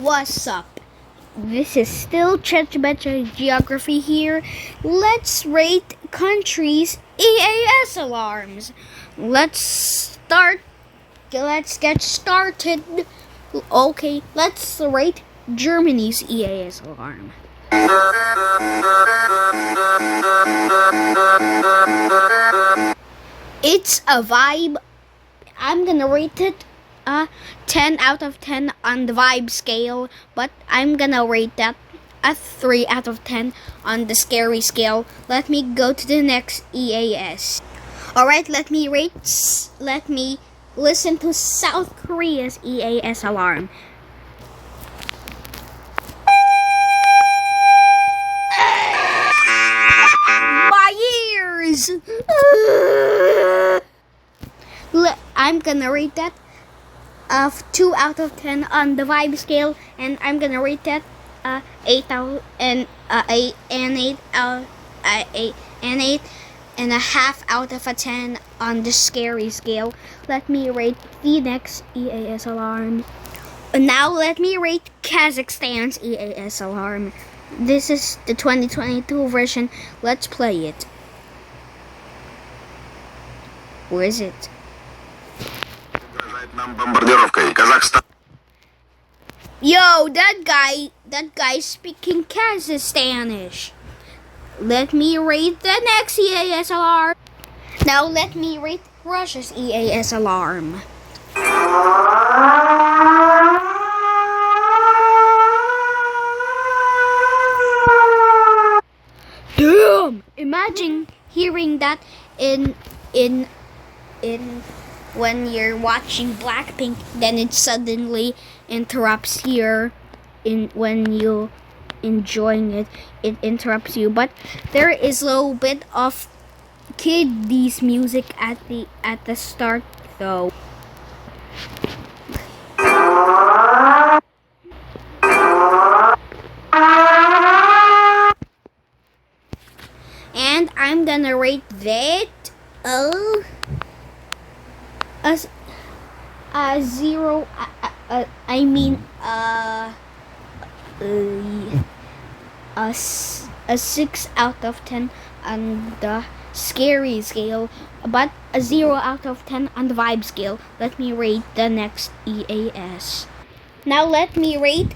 What's up? This is still Better Geography here. Let's rate countries' EAS alarms. Let's get started. Okay, let's rate Germany's EAS alarm. It's a vibe. I'm gonna rate it 10 out of 10 on the vibe scale, but I'm gonna rate that a 3 out of 10 on the scary scale. Let me go to the next EAS. Alright, let me listen to South Korea's EAS alarm. My ears! I'm gonna rate that 2 out of 10 on the vibe scale, and I'm gonna rate that 8 out and 8 and a half out of a 10 on the scary scale. Let me rate the next EAS alarm. Now let me rate Kazakhstan's EAS alarm. This is the 2022 version. Let's play it. Where is it? Yo, that guy speaking Kazakhstanish. Let me rate the next EAS alarm. Now let me rate Russia's EAS alarm. Damn! Imagine hearing that in when you're watching Blackpink, then it suddenly interrupts here when you enjoying it. It interrupts you, but there is a little bit of kiddies music at the start though. And I'm gonna rate that a 0. A 6 out of 10 on the scary scale, but a 0 out of 10 on the vibe scale. Let me rate the next EAS. Now let me rate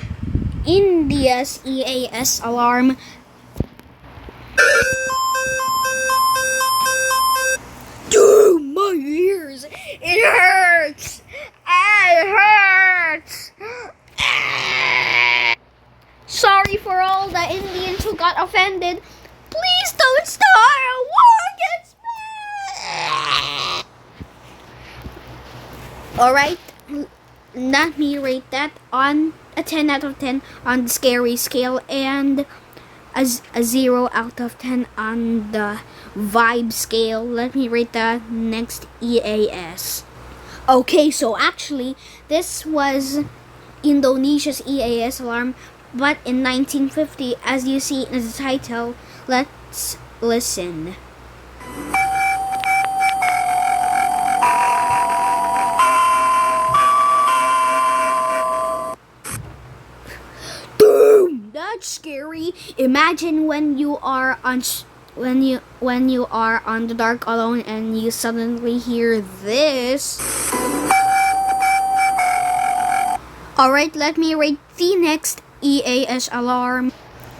India's EAS alarm. Dude, my ears! It hurts! It hurts! Sorry for all the Indians who got offended. Please don't start a war against me! Alright, let me rate that on a 10 out of 10 on the scary scale, and a 0 out of 10 on the vibe scale. Let me rate the next EAS. Okay, so actually this was Indonesia's EAS alarm, but in 1950, as you see in the title. Let's listen. Damn, that's scary. Imagine when you are on the dark alone and you suddenly hear this. Alright, let me rate the next EAS alarm.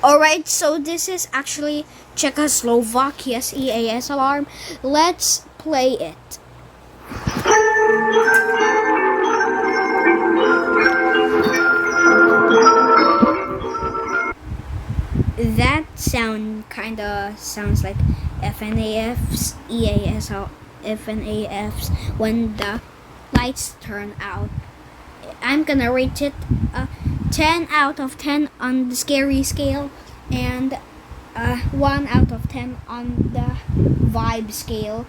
Alright, so this is actually Czechoslovakia's EAS alarm. Let's play it. That sounds like FNAF's EAS FNAF's when the lights turn out. I'm gonna rate it 10 out of 10 on the scary scale, and 1 out of 10 on the vibe scale.